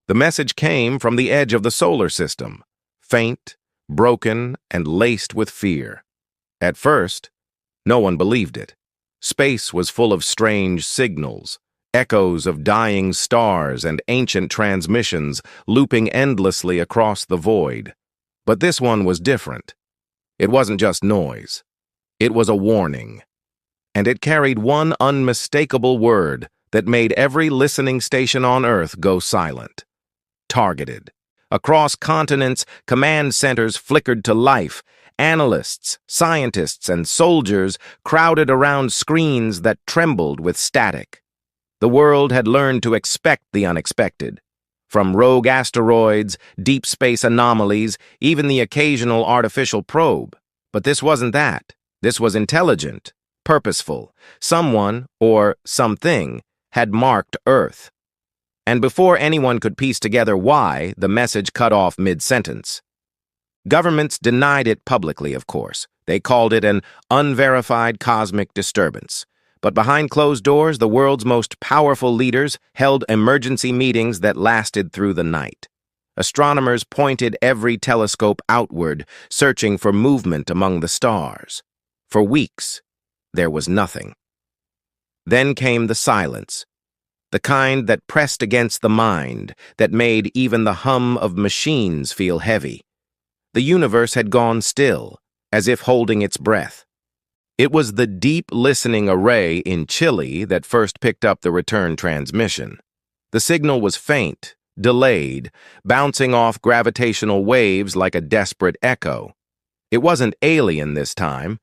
The message came from the edge of the solar system, faint, broken, and laced with fear. At first, no one believed it. Space was full of strange signals, echoes of dying stars and ancient transmissions looping endlessly across the void. But this one was different. It wasn't just noise. It was a warning. And it carried one unmistakable word that made every listening station on Earth go silent. Targeted. Across continents, command centers flickered to life. Analysts, scientists, and soldiers crowded around screens that trembled with static. The world had learned to expect the unexpected. From rogue asteroids, deep space anomalies, even the occasional artificial probe. But this wasn't that. This was intelligent, purposeful. Someone, or something, had marked Earth. And before anyone could piece together why, the message cut off mid-sentence. Governments denied it publicly, of course. They called it an unverified cosmic disturbance. But behind closed doors, the world's most powerful leaders held emergency meetings that lasted through the night. Astronomers pointed every telescope outward, searching for movement among the stars. For weeks, there was nothing. Then came the silence, the kind that pressed against the mind, that made even the hum of machines feel heavy. The universe had gone still, as if holding its breath. It was the deep listening array in Chile that first picked up the return transmission. The signal was faint, delayed, bouncing off gravitational waves like a desperate echo. It wasn't alien this time.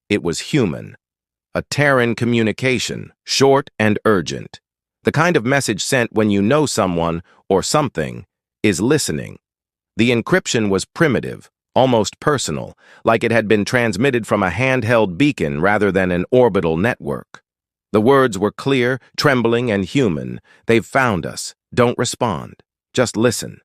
It was human. A Terran communication, short and urgent. The kind of message sent when you know someone, or something, is listening. The encryption was primitive, almost personal, like it had been transmitted from a handheld beacon rather than an orbital network. The words were clear, trembling, and human. They've found us. Don't respond. Just listen.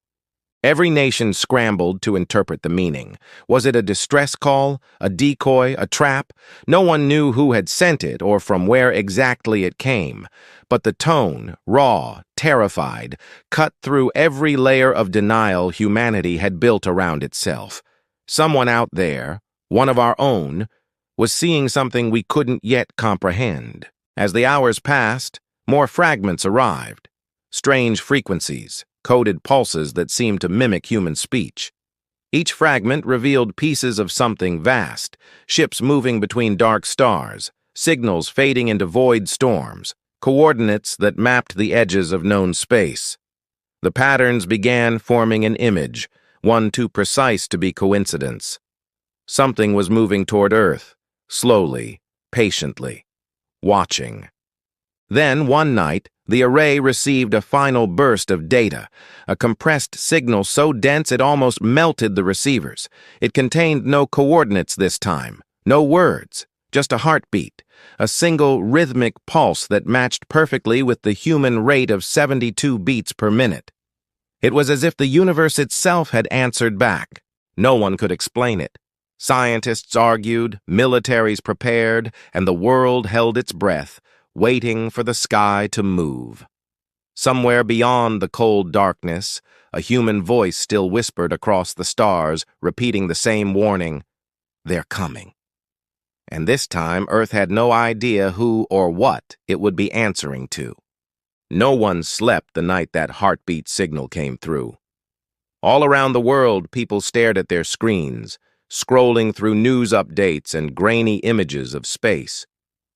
Every nation scrambled to interpret the meaning. Was it a distress call, a decoy, a trap? No one knew who had sent it or from where exactly it came. But the tone, raw, terrified, cut through every layer of denial humanity had built around itself. Someone out there, one of our own, was seeing something we couldn't yet comprehend. As the hours passed, more fragments arrived. Strange frequencies, coded pulses that seemed to mimic human speech. Each fragment revealed pieces of something vast, ships moving between dark stars, signals fading into void storms, coordinates that mapped the edges of known space. The patterns began forming an image, one too precise to be coincidence. Something was moving toward Earth, slowly, patiently, watching. Then, one night, the array received a final burst of data, a compressed signal so dense it almost melted the receivers. It contained no coordinates this time, no words, just a heartbeat, a single rhythmic pulse that matched perfectly with the human rate of 72 beats per minute. It was as if the universe itself had answered back. No one could explain it. Scientists argued, militaries prepared, and the world held its breath, waiting for the sky to move. Somewhere beyond the cold darkness, a human voice still whispered across the stars, repeating the same warning, "They're coming." And this time, Earth had no idea who or what it would be answering to. No one slept the night that heartbeat signal came through. All around the world, people stared at their screens, scrolling through news updates and grainy images of space.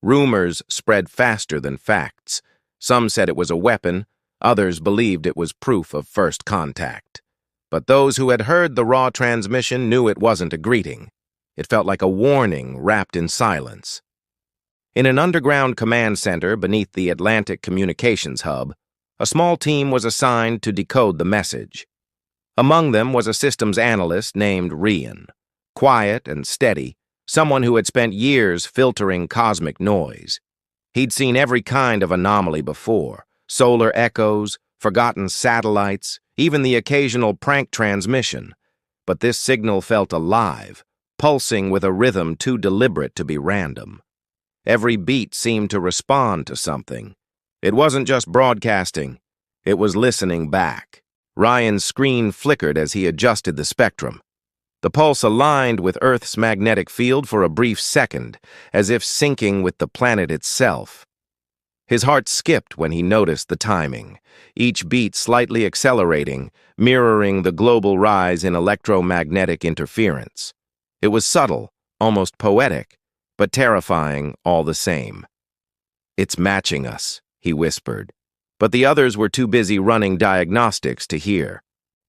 Rumors spread faster than facts. Some said it was a weapon, others believed it was proof of first contact. But those who had heard the raw transmission knew it wasn't a greeting. It felt like a warning wrapped in silence. In an underground command center beneath the Atlantic Communications Hub, a small team was assigned to decode the message. Among them was a systems analyst named Rian, quiet and steady, someone who had spent years filtering cosmic noise. He'd seen every kind of anomaly before, solar echoes, forgotten satellites, even the occasional prank transmission. But this signal felt alive, pulsing with a rhythm too deliberate to be random. Every beat seemed to respond to something. It wasn't just broadcasting, it was listening back, Ryan's screen flickered as he adjusted the spectrum. The pulse aligned with Earth's magnetic field for a brief second, as if syncing with the planet itself. His heart skipped when he noticed the timing, each beat slightly accelerating, mirroring the global rise in electromagnetic interference. It was subtle, almost poetic, but terrifying all the same. "It's matching us," he whispered, but the others were too busy running diagnostics to hear.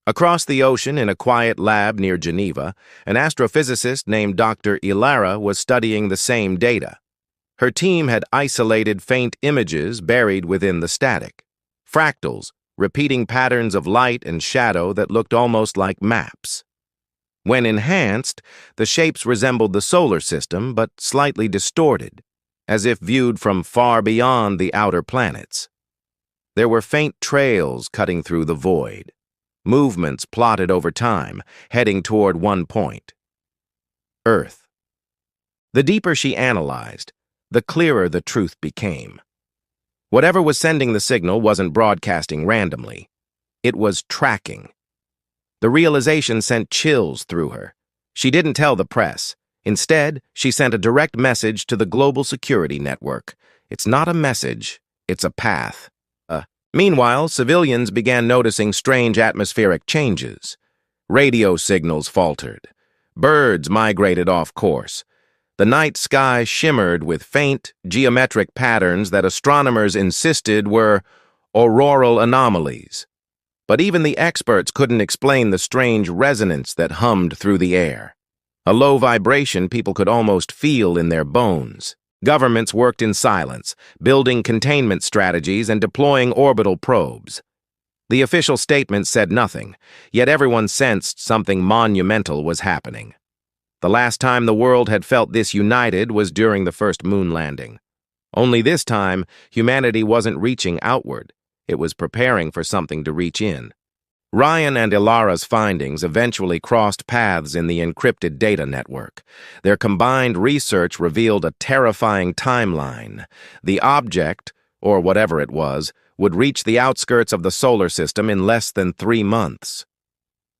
Across the ocean in a quiet lab near Geneva, an astrophysicist named Dr. Ilara was studying the same data. Her team had isolated faint images buried within the static. Fractals, repeating patterns of light and shadow that looked almost like maps. When enhanced, the shapes resembled the solar system, but slightly distorted, as if viewed from far beyond the outer planets. There were faint trails cutting through the void, movements plotted over time, heading toward one point: Earth. The deeper she analyzed, the clearer the truth became. Whatever was sending the signal wasn't broadcasting randomly. It was tracking. The realization sent chills through her. She didn't tell the press. Instead, she sent a direct message to the global security network. It's not a message, it's a path. Meanwhile, civilians began noticing strange atmospheric changes. Radio signals faltered. Birds migrated off course. The night sky shimmered with faint, geometric patterns that astronomers insisted were auroral anomalies. But even the experts couldn't explain the strange resonance that hummed through the air. A low vibration people could almost feel in their bones. Governments worked in silence, building containment strategies and deploying orbital probes. The official statement said nothing, yet everyone sensed something monumental was happening. The last time the world had felt this united was during the first moon landing. Only this time, humanity wasn't reaching outward. It was preparing for something to reach in. Ryan and Ilara's findings eventually crossed paths in the encrypted data network. Their combined research revealed a terrifying timeline. The object, or whatever it was, would reach the outskirts of the solar system in less than 3 months.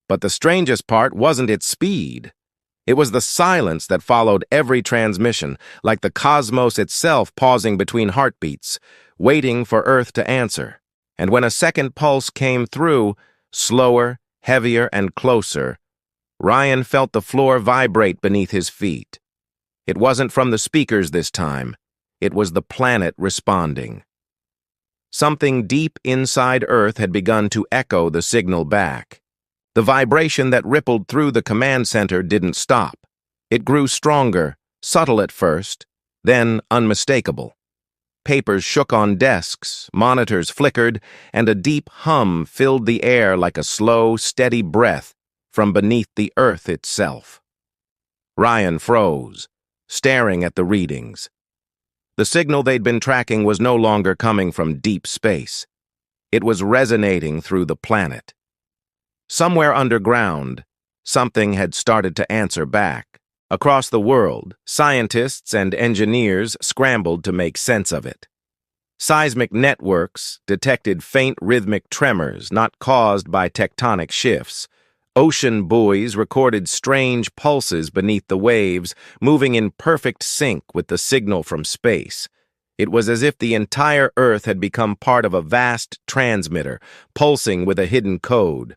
But the strangest part wasn't its speed. It was the silence that followed every transmission, like the cosmos itself pausing between heartbeats, waiting for Earth to answer. And when a second pulse came through, slower, heavier, and closer, Ryan felt the floor vibrate beneath his feet. It wasn't from the speakers this time. It was the planet responding. Something deep inside Earth had begun to echo the signal back. The vibration that rippled through the command center didn't stop. It grew stronger, subtle at first, then unmistakable. Papers shook on desks, monitors flickered, and a deep hum filled the air like a slow, steady breath from beneath the Earth itself. Ryan froze, staring at the readings. The signal they'd been tracking was no longer coming from deep space. It was resonating through the planet. Somewhere underground, something had started to answer back. Across the world, scientists and engineers scrambled to make sense of it. Seismic networks detected faint rhythmic tremors not caused by tectonic shifts. Ocean buoys recorded strange pulses beneath the waves, moving in perfect sync with the signal from space. It was as if the entire Earth had become part of a vast transmitter, pulsing with a hidden code.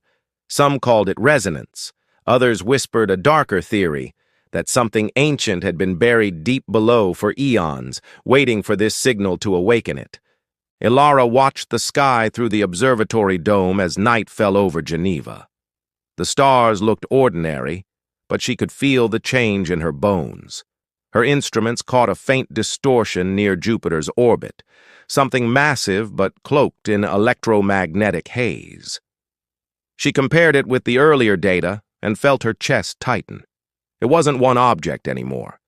Some called it resonance. Others whispered a darker theory, that something ancient had been buried deep below for eons, waiting for this signal to awaken it. Ilara watched the sky through the observatory dome as night fell over Geneva. The stars looked ordinary, but she could feel the change in her bones. Her instruments caught a faint distortion near Jupiter's orbit, something massive but cloaked in electromagnetic haze. She compared it with the earlier data and felt her chest tighten. It wasn't one object anymore.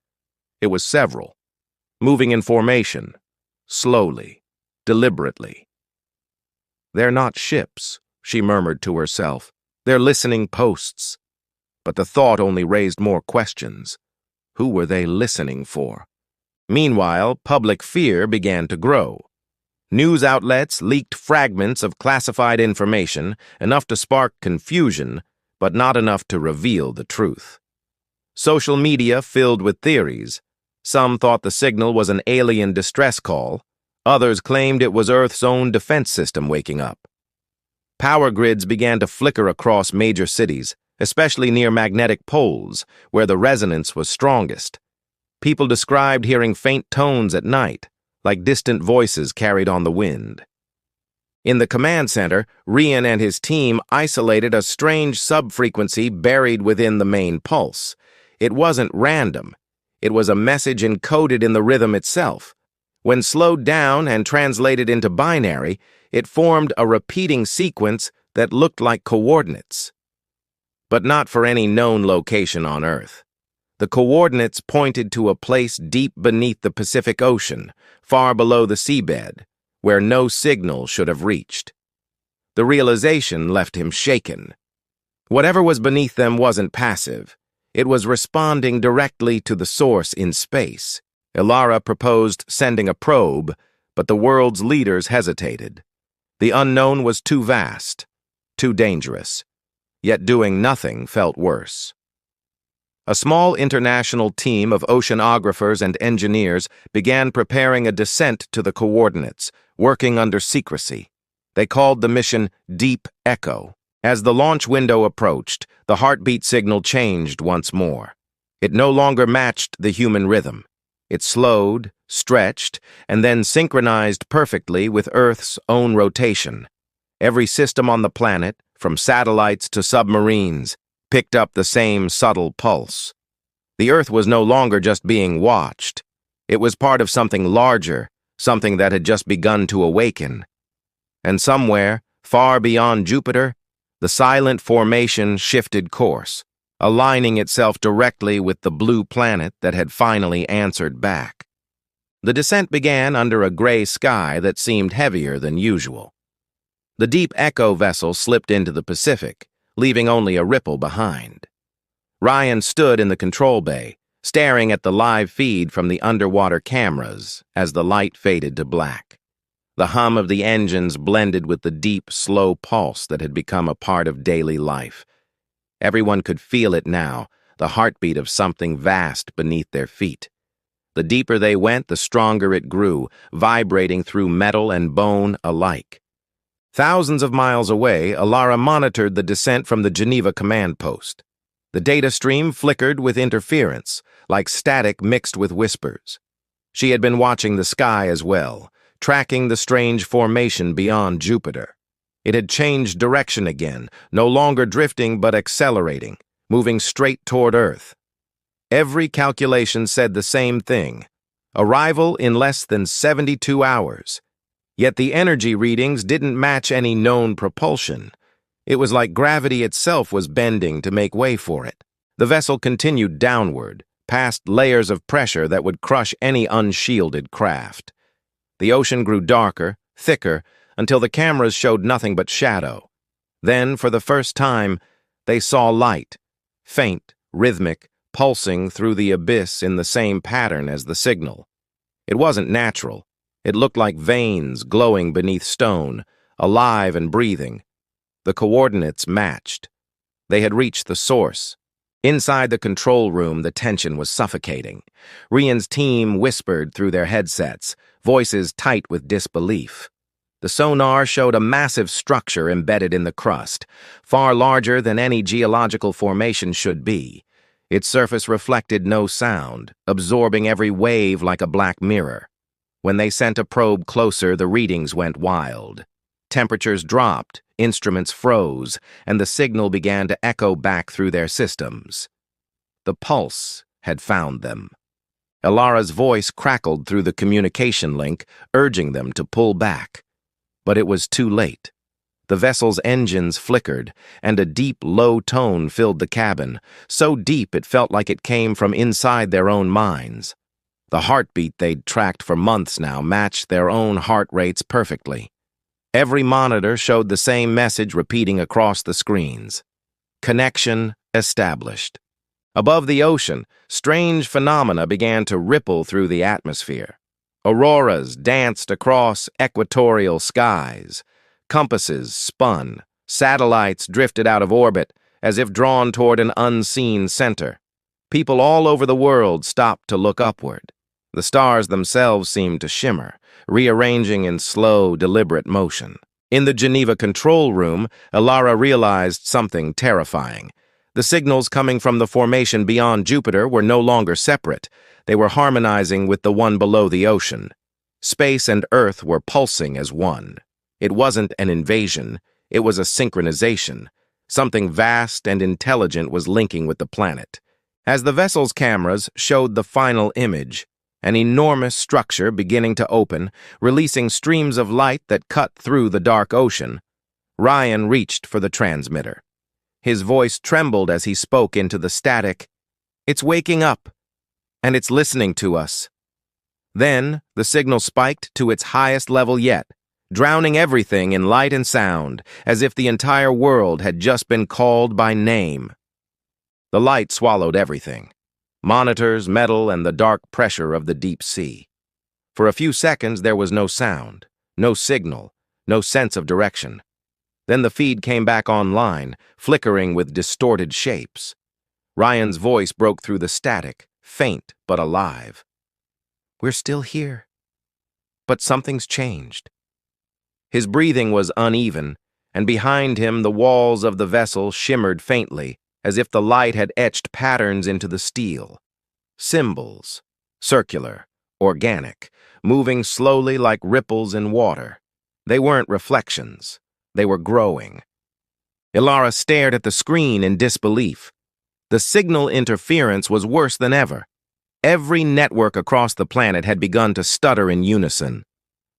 It was several, moving in formation, slowly, deliberately. "They're not ships," she murmured to herself. "They're listening posts." But the thought only raised more questions. Who were they listening for? Meanwhile, public fear began to grow. News outlets leaked fragments of classified information, enough to spark confusion, but not enough to reveal the truth. Social media filled with theories. Some thought the signal was an alien distress call. Others claimed it was Earth's own defense system waking up. Power grids began to flicker across major cities, especially near magnetic poles, where the resonance was strongest. People described hearing faint tones at night, like distant voices carried on the wind. In the command center, Rian and his team isolated a strange subfrequency buried within the main pulse. It wasn't random. It was a message encoded in the rhythm itself. When slowed down and translated into binary, it formed a repeating sequence that looked like coordinates. But not for any known location on Earth. The coordinates pointed to a place deep beneath the Pacific Ocean, far below the seabed, where no signal should have reached. The realization left him shaken. Whatever was beneath them wasn't passive. It was responding directly to the source in space. Ilara proposed sending a probe, but the world's leaders hesitated. The unknown was too vast, too dangerous. Yet doing nothing felt worse. A small international team of oceanographers and engineers began preparing a descent to the coordinates, working under secrecy. They called the mission Deep Echo. As the launch window approached, the heartbeat signal changed once more. It no longer matched the human rhythm. It slowed, stretched, and then synchronized perfectly with Earth's own rotation. Every system on the planet, from satellites to submarines, picked up the same subtle pulse. The Earth was no longer just being watched. It was part of something larger, something that had just begun to awaken. And somewhere, far beyond Jupiter, the silent formation shifted course, aligning itself directly with the blue planet that had finally answered back. The descent began under a gray sky that seemed heavier than usual. The Deep Echo vessel slipped into the Pacific, leaving only a ripple behind. Ryan stood in the control bay, staring at the live feed from the underwater cameras as the light faded to black. The hum of the engines blended with the deep, slow pulse that had become a part of daily life. Everyone could feel it now, the heartbeat of something vast beneath their feet. The deeper they went, the stronger it grew, vibrating through metal and bone alike. Thousands of miles away, Ilara monitored the descent from the Geneva command post. The data stream flickered with interference, like static mixed with whispers. She had been watching the sky as well, tracking the strange formation beyond Jupiter. It had changed direction again, no longer drifting but accelerating, moving straight toward Earth. Every calculation said the same thing: arrival in less than 72 hours. Yet the energy readings didn't match any known propulsion. It was like gravity itself was bending to make way for it. The vessel continued downward, past layers of pressure that would crush any unshielded craft. The ocean grew darker, thicker, until the cameras showed nothing but shadow. Then, for the first time, they saw light, faint, rhythmic, pulsing through the abyss in the same pattern as the signal. It wasn't natural. It looked like veins glowing beneath stone, alive and breathing. The coordinates matched. They had reached the source. Inside the control room, the tension was suffocating. Rian's team whispered through their headsets, voices tight with disbelief. The sonar showed a massive structure embedded in the crust, far larger than any geological formation should be. Its surface reflected no sound, absorbing every wave like a black mirror. When they sent a probe closer, the readings went wild. Temperatures dropped, instruments froze, and the signal began to echo back through their systems. The pulse had found them. Ilara's voice crackled through the communication link, urging them to pull back. But it was too late. The vessel's engines flickered, and a deep, low tone filled the cabin, so deep it felt like it came from inside their own minds. The heartbeat they'd tracked for months now matched their own heart rates perfectly. Every monitor showed the same message repeating across the screens. Connection established. Above the ocean, strange phenomena began to ripple through the atmosphere. Auroras danced across equatorial skies. Compasses spun. Satellites drifted out of orbit, as if drawn toward an unseen center. People all over the world stopped to look upward. The stars themselves seemed to shimmer, rearranging in slow, deliberate motion. In the Geneva control room, Ilara realized something terrifying. The signals coming from the formation beyond Jupiter were no longer separate. They were harmonizing with the one below the ocean. Space and Earth were pulsing as one. It wasn't an invasion, it was a synchronization. Something vast and intelligent was linking with the planet. As the vessel's cameras showed the final image, an enormous structure beginning to open, releasing streams of light that cut through the dark ocean, Ryan reached for the transmitter. His voice trembled as he spoke into the static. "It's waking up, and it's listening to us." Then, the signal spiked to its highest level yet, drowning everything in light and sound, as if the entire world had just been called by name. The light swallowed everything. Monitors, metal, and the dark pressure of the deep sea. For a few seconds, there was no sound, no signal, no sense of direction. Then the feed came back online, flickering with distorted shapes. Ryan's voice broke through the static, faint but alive. "We're still here. But something's changed." His breathing was uneven, and behind him the walls of the vessel shimmered faintly, as if the light had etched patterns into the steel. Symbols, circular, organic, moving slowly like ripples in water. They weren't reflections. They were growing. Ilara stared at the screen in disbelief. The signal interference was worse than ever. Every network across the planet had begun to stutter in unison.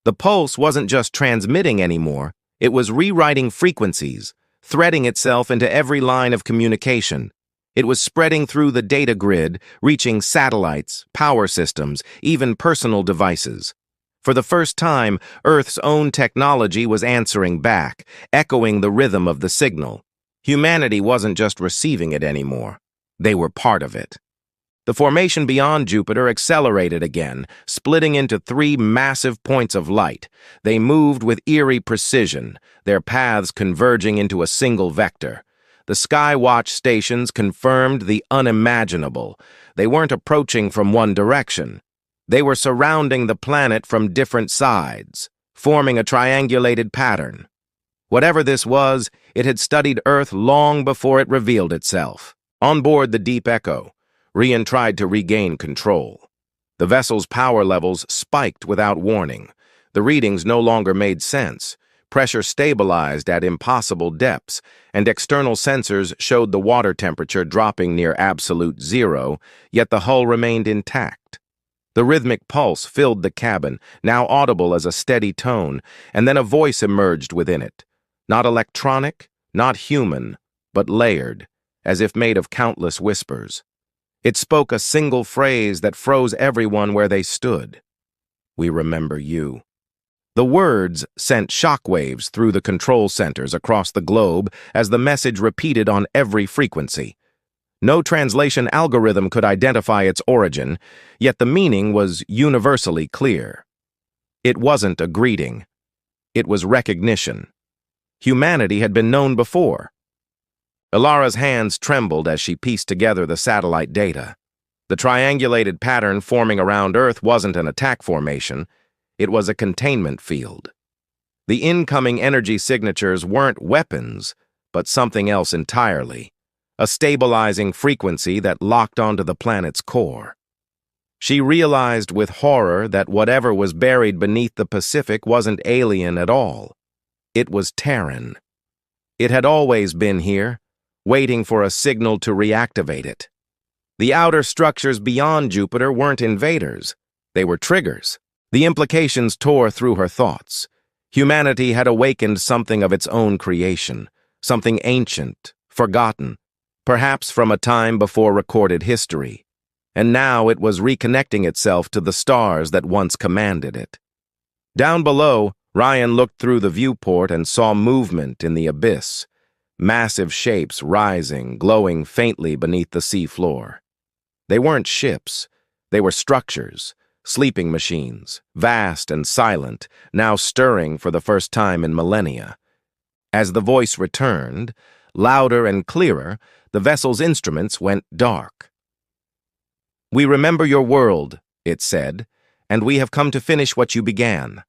The pulse wasn't just transmitting anymore, it was rewriting frequencies, threading itself into every line of communication. It was spreading through the data grid, reaching satellites, power systems, even personal devices. For the first time, Earth's own technology was answering back, echoing the rhythm of the signal. Humanity wasn't just receiving it anymore. They were part of it. The formation beyond Jupiter accelerated again, splitting into 3 massive points of light. They moved with eerie precision, their paths converging into a single vector. The Skywatch stations confirmed the unimaginable. They weren't approaching from one direction. They were surrounding the planet from different sides, forming a triangulated pattern. Whatever this was, it had studied Earth long before it revealed itself. On board the Deep Echo, Ryan tried to regain control. The vessel's power levels spiked without warning. The readings no longer made sense. Pressure stabilized at impossible depths, and external sensors showed the water temperature dropping near absolute zero, yet the hull remained intact. The rhythmic pulse filled the cabin, now audible as a steady tone, and then a voice emerged within it. Not electronic, not human, but layered, as if made of countless whispers. It spoke a single phrase that froze everyone where they stood. "We remember you." The words sent shockwaves through the control centers across the globe as the message repeated on every frequency. No translation algorithm could identify its origin, yet the meaning was universally clear. It wasn't a greeting. It was recognition. Humanity had been known before. Ilara's hands trembled as she pieced together the satellite data. The triangulated pattern forming around Earth wasn't an attack formation. It was a containment field. The incoming energy signatures weren't weapons, but something else entirely. A stabilizing frequency that locked onto the planet's core. She realized with horror that whatever was buried beneath the Pacific wasn't alien at all. It was Terran. It had always been here, waiting for a signal to reactivate it. The outer structures beyond Jupiter weren't invaders. They were triggers. The implications tore through her thoughts. Humanity had awakened something of its own creation, something ancient, forgotten, perhaps from a time before recorded history. And now it was reconnecting itself to the stars that once commanded it. Down below, Ryan looked through the viewport and saw movement in the abyss. Massive shapes rising, glowing faintly beneath the sea floor. They weren't ships. They were structures, sleeping machines, vast and silent, now stirring for the first time in millennia. As the voice returned, louder and clearer, the vessel's instruments went dark. "We remember your world," it said, "and we have come to finish what you began."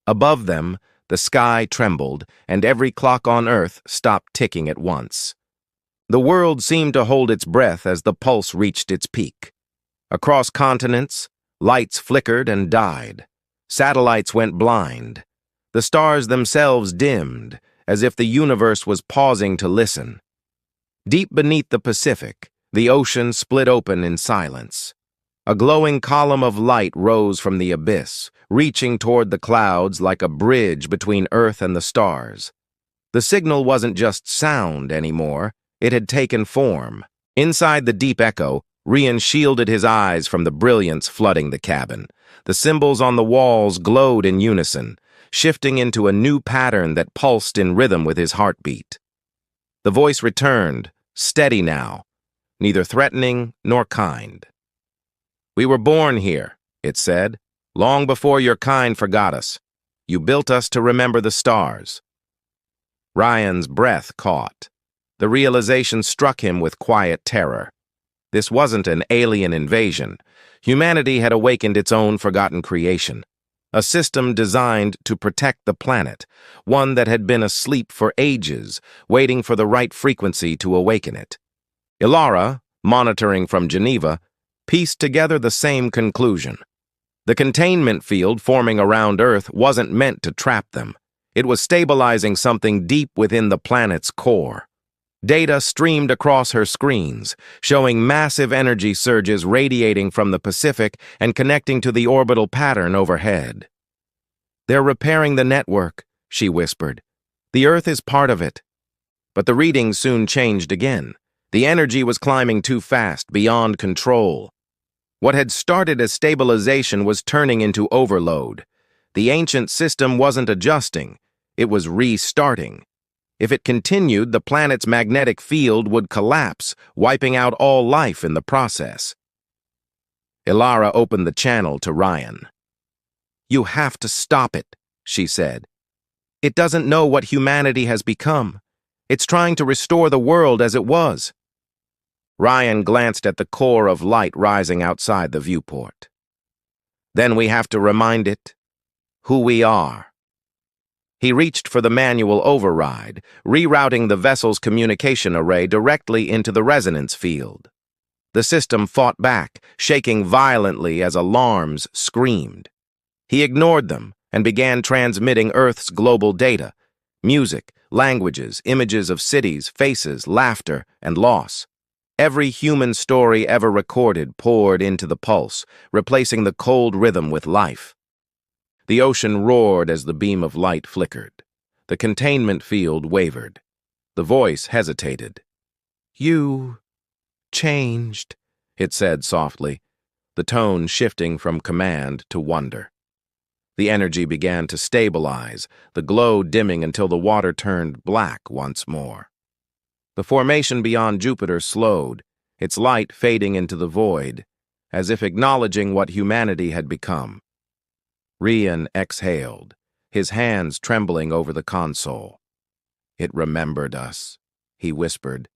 Above them, the sky trembled, and every clock on Earth stopped ticking at once. The world seemed to hold its breath as the pulse reached its peak. Across continents, lights flickered and died. Satellites went blind. The stars themselves dimmed, as if the universe was pausing to listen. Deep beneath the Pacific, the ocean split open in silence. A glowing column of light rose from the abyss, reaching toward the clouds like a bridge between Earth and the stars. The signal wasn't just sound anymore, it had taken form. Inside the deep echo, Rian shielded his eyes from the brilliance flooding the cabin. The symbols on the walls glowed in unison, shifting into a new pattern that pulsed in rhythm with his heartbeat. The voice returned, steady now, neither threatening nor kind. "We were born here," it said, "long before your kind forgot us. You built us to remember the stars." Ryan's breath caught. The realization struck him with quiet terror. This wasn't an alien invasion. Humanity had awakened its own forgotten creation. A system designed to protect the planet, one that had been asleep for ages, waiting for the right frequency to awaken it. Ilara, monitoring from Geneva, pieced together the same conclusion. The containment field forming around Earth wasn't meant to trap them. It was stabilizing something deep within the planet's core. Data streamed across her screens, showing massive energy surges radiating from the Pacific and connecting to the orbital pattern overhead. "They're repairing the network," she whispered. "The Earth is part of it." But the readings soon changed again. The energy was climbing too fast, beyond control. What had started as stabilization was turning into overload. The ancient system wasn't adjusting, it was restarting. If it continued, the planet's magnetic field would collapse, wiping out all life in the process. Ilara opened the channel to Ryan. "You have to stop it," she said. "It doesn't know what humanity has become. It's trying to restore the world as it was." Ryan glanced at the core of light rising outside the viewport. "Then we have to remind it who we are." He reached for the manual override, rerouting the vessel's communication array directly into the resonance field. The system fought back, shaking violently as alarms screamed. He ignored them and began transmitting Earth's global data: music, languages, images of cities, faces, laughter, and loss. Every human story ever recorded poured into the pulse, replacing the cold rhythm with life. The ocean roared as the beam of light flickered. The containment field wavered. The voice hesitated. "You changed," it said softly, the tone shifting from command to wonder. The energy began to stabilize, the glow dimming until the water turned black once more. The formation beyond Jupiter slowed, its light fading into the void, as if acknowledging what humanity had become. Rian exhaled, his hands trembling over the console. "It remembered us," he whispered,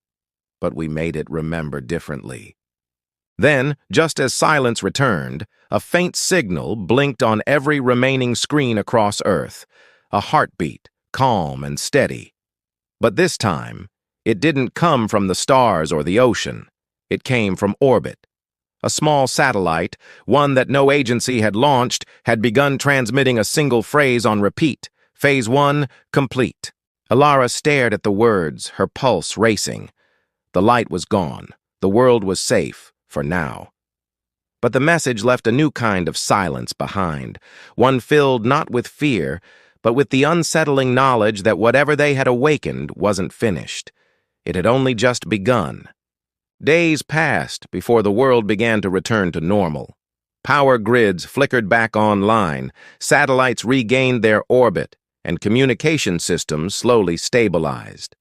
"but we made it remember differently." Then, just as silence returned, a faint signal blinked on every remaining screen across Earth, a heartbeat, calm and steady. But this time, it didn't come from the stars or the ocean. It came from orbit. A small satellite, one that no agency had launched, had begun transmitting a single phrase on repeat. Phase 1, complete. Ilara stared at the words, her pulse racing. The light was gone. The world was safe, for now. But the message left a new kind of silence behind, one filled not with fear, but with the unsettling knowledge that whatever they had awakened wasn't finished. It had only just begun. Days passed before the world began to return to normal. Power grids flickered back online, satellites regained their orbit, and communication systems slowly stabilized.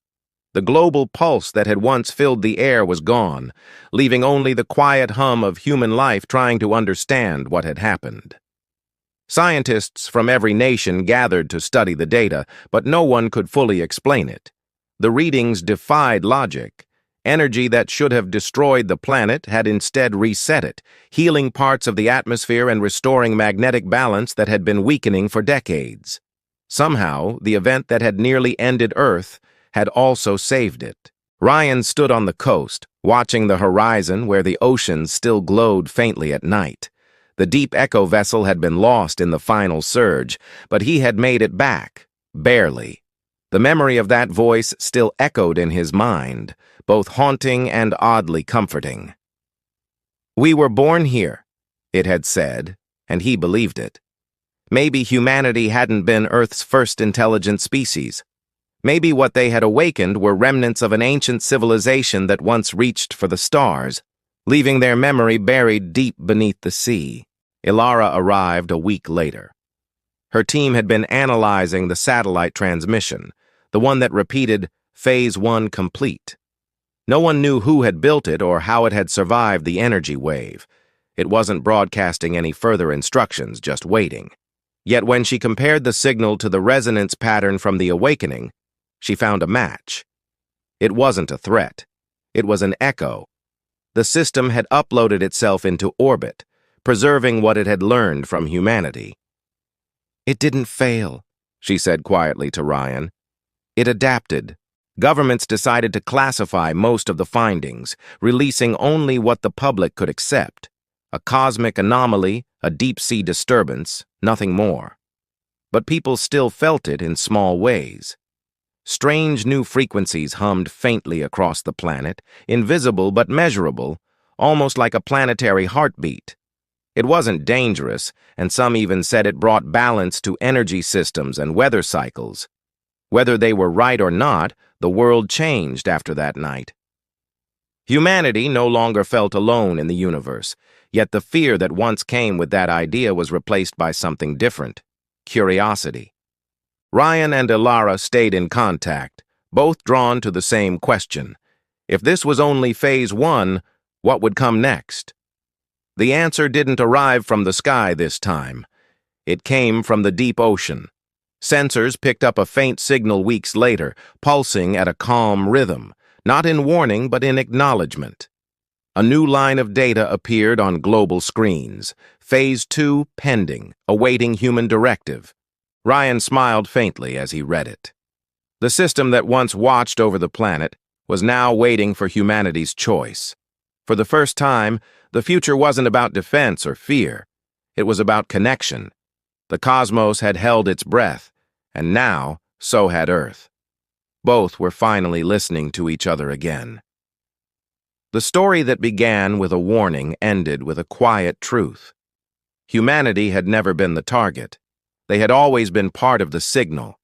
The global pulse that had once filled the air was gone, leaving only the quiet hum of human life trying to understand what had happened. Scientists from every nation gathered to study the data, but no one could fully explain it. The readings defied logic. Energy that should have destroyed the planet had instead reset it, healing parts of the atmosphere and restoring magnetic balance that had been weakening for decades. Somehow, the event that had nearly ended Earth had also saved it. Ryan stood on the coast, watching the horizon where the oceans still glowed faintly at night. The deep echo vessel had been lost in the final surge, but he had made it back, barely. The memory of that voice still echoed in his mind, both haunting and oddly comforting. "We were born here," it had said, and he believed it. Maybe humanity hadn't been Earth's first intelligent species. Maybe what they had awakened were remnants of an ancient civilization that once reached for the stars, leaving their memory buried deep beneath the sea. Ilara arrived a week later. Her team had been analyzing the satellite transmission, the one that repeated Phase 1 complete. No one knew who had built it or how it had survived the energy wave. It wasn't broadcasting any further instructions, just waiting. Yet when she compared the signal to the resonance pattern from the awakening, she found a match. It wasn't a threat. It was an echo. The system had uploaded itself into orbit, preserving what it had learned from humanity. "It didn't fail," she said quietly to Ryan. "It adapted." Governments decided to classify most of the findings, releasing only what the public could accept. A cosmic anomaly, a deep-sea disturbance, nothing more. But people still felt it in small ways. Strange new frequencies hummed faintly across the planet, invisible but measurable, almost like a planetary heartbeat. It wasn't dangerous, and some even said it brought balance to energy systems and weather cycles. Whether they were right or not, the world changed after that night. Humanity no longer felt alone in the universe, yet the fear that once came with that idea was replaced by something different: curiosity. Ryan and Ilara stayed in contact, both drawn to the same question. If this was only Phase 1, what would come next? The answer didn't arrive from the sky this time. It came from the deep ocean. Sensors picked up a faint signal weeks later, pulsing at a calm rhythm, not in warning but in acknowledgement. A new line of data appeared on global screens. Phase 2 pending, awaiting human directive. Ryan smiled faintly as he read it. The system that once watched over the planet was now waiting for humanity's choice. For the first time, the future wasn't about defense or fear. It was about connection. The cosmos had held its breath, and now so had Earth. Both were finally listening to each other again. The story that began with a warning ended with a quiet truth. Humanity had never been the target. They had always been part of the signal,